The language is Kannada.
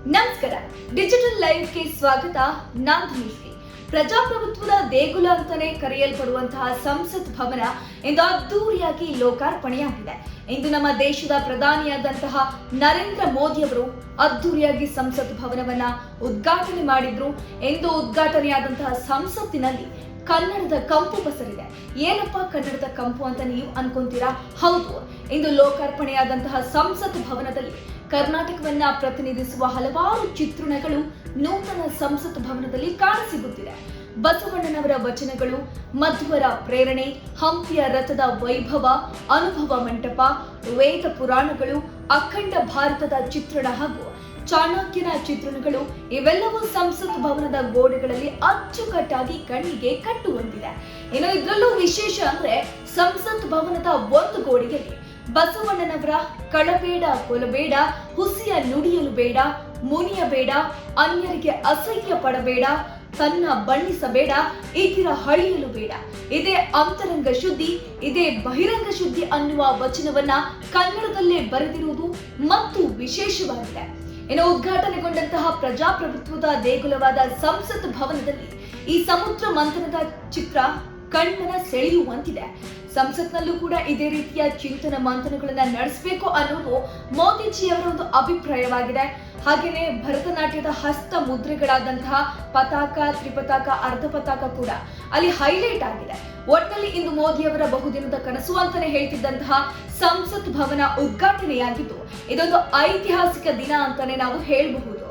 ನಮಸ್ಕಾರ. ಡಿಜಿಟಲ್ ಲೈವ್ಗೆ ಸ್ವಾಗತ. ನಾನು ಧನುಶ್ರೀ. ಪ್ರಜಾಪ್ರಭುತ್ವದ ದೇಗುಲ ಅಂತಾನೆ ಕರೆಯಲ್ಪಡುವಂತಹ ಸಂಸತ್ ಭವನ ಇಂದು ಅದ್ದೂರಿಯಾಗಿ ಲೋಕಾರ್ಪಣೆಯಾಗಿದೆ. ಇಂದು ನಮ್ಮ ದೇಶದ ಪ್ರಧಾನಿಯಾದಂತಹ ನರೇಂದ್ರ ಮೋದಿ ಅವರು ಅದ್ದೂರಿಯಾಗಿ ಸಂಸತ್ ಭವನವನ್ನ ಉದ್ಘಾಟನೆ ಮಾಡಿದ್ರು. ಇಂದು ಉದ್ಘಾಟನೆಯಾದಂತಹ ಸಂಸತ್ತಿನಲ್ಲಿ ಕನ್ನಡದ ಕಂಪು ಪಸರಿದೆ. ಏನಪ್ಪಾ ಕನ್ನಡದ ಕಂಪು ಅಂತ ನೀವು ಅನ್ಕೊಂತೀರಾ? ಹೌದು, ಇಂದು ಲೋಕಾರ್ಪಣೆಯಾದಂತಹ ಸಂಸತ್ ಭವನದಲ್ಲಿ ಕರ್ನಾಟಕವನ್ನ ಪ್ರತಿನಿಧಿಸುವ ಹಲವಾರು ಚಿತ್ರಣಗಳು ನೂತನ ಸಂಸತ್ ಭವನದಲ್ಲಿ ಕಾಣಸಿಗುತ್ತಿದೆ. ಬಸವಣ್ಣನವರ ವಚನಗಳು, ಮಧ್ವರ ಪ್ರೇರಣೆ, ಹಂಪಿಯ ರಥದ ವೈಭವ, ಅನುಭವ ಮಂಟಪ, ವೇದ ಪುರಾಣಗಳು, ಅಖಂಡ ಭಾರತದ ಚಿತ್ರಣ ಹಾಗೂ ಚಾಣಕ್ಯನ ಚಿತ್ರಣಗಳು ಇವೆಲ್ಲವೂ ಸಂಸತ್ ಭವನದ ಗೋಡೆಗಳಲ್ಲಿ ಅಚ್ಚುಕಟ್ಟಾಗಿ ಕಣ್ಣಿಗೆ ಕಟ್ಟುವಂತಿದೆ. ಇನ್ನು ಇದರಲ್ಲೂ ವಿಶೇಷ ಅಂದ್ರೆ ಸಂಸತ್ ಭವನದ ಒಂದು ಗೋಡೆಯಲ್ಲಿ ಬಸವಣ್ಣನವರ ಕಳಬೇಡ ಕೊಲಬೇಡ, ಹುಸಿಯ ನುಡಿಯಲು ಬೇಡ, ಮುನಿಯಬೇಡ, ಅನ್ಯರಿಗೆ ಅಸಹ್ಯ ಪಡಬೇಡ, ತನ್ನ ಬಣ್ಣಿಸಬೇಡ, ಈಗಿರ ಹಳಿಯಲು ಬೇಡ, ಇದೇ ಅಂತರಂಗ ಶುದ್ಧಿ, ಇದೇ ಬಹಿರಂಗ ಶುದ್ಧಿ ಅನ್ನುವ ವಚನವನ್ನ ಕನ್ನಡದಲ್ಲೇ ಬರೆದಿರುವುದು ಮತ್ತು ವಿಶೇಷವಾಗಿದೆ. ಇನ್ನು ಉದ್ಘಾಟನೆಗೊಂಡಂತಹ ಪ್ರಜಾಪ್ರಭುತ್ವದ ದೇಗುಲವಾದ ಸಂಸತ್ ಭವನದಲ್ಲಿ ಈ ಸಮುದ್ರ ಮಂಥನದ ಚಿತ್ರ ಕಣ್ಮನ ಸೆಳೆಯುವಂತಿದೆ. ಸಂಸತ್ನಲ್ಲೂ ಕೂಡ ಇದೇ ರೀತಿಯ ಚಿಂತನ ಮಂಥನಗಳನ್ನ ನಡೆಸಬೇಕು ಅನ್ನೋದು ಮೋದಿಜಿಯವರ ಒಂದು ಅಭಿಪ್ರಾಯವಾಗಿದೆ. ಹಾಗೇನೆ ಭರತನಾಟ್ಯದ ಹಸ್ತ ಮುದ್ರೆಗಳಾದಂತಹ ಪತಾಕ, ತ್ರಿಪತಾಕ, ಅರ್ಧ ಪತಾಕ ಕೂಡ ಅಲ್ಲಿ ಹೈಲೈಟ್ ಆಗಿದೆ. ಒಟ್ಟಿನಲ್ಲಿ ಇಂದು ಮೋದಿಯವರ ಬಹುದಿನದ ಕನಸು ಅಂತಾನೆ ಹೇಳ್ತಿದ್ದಂತಹ ಸಂಸತ್ ಭವನ ಉದ್ಘಾಟನೆಯಾಗಿದ್ದು ಇದೊಂದು ಐತಿಹಾಸಿಕ ದಿನ ಅಂತಾನೆ ನಾವು ಹೇಳಬಹುದು.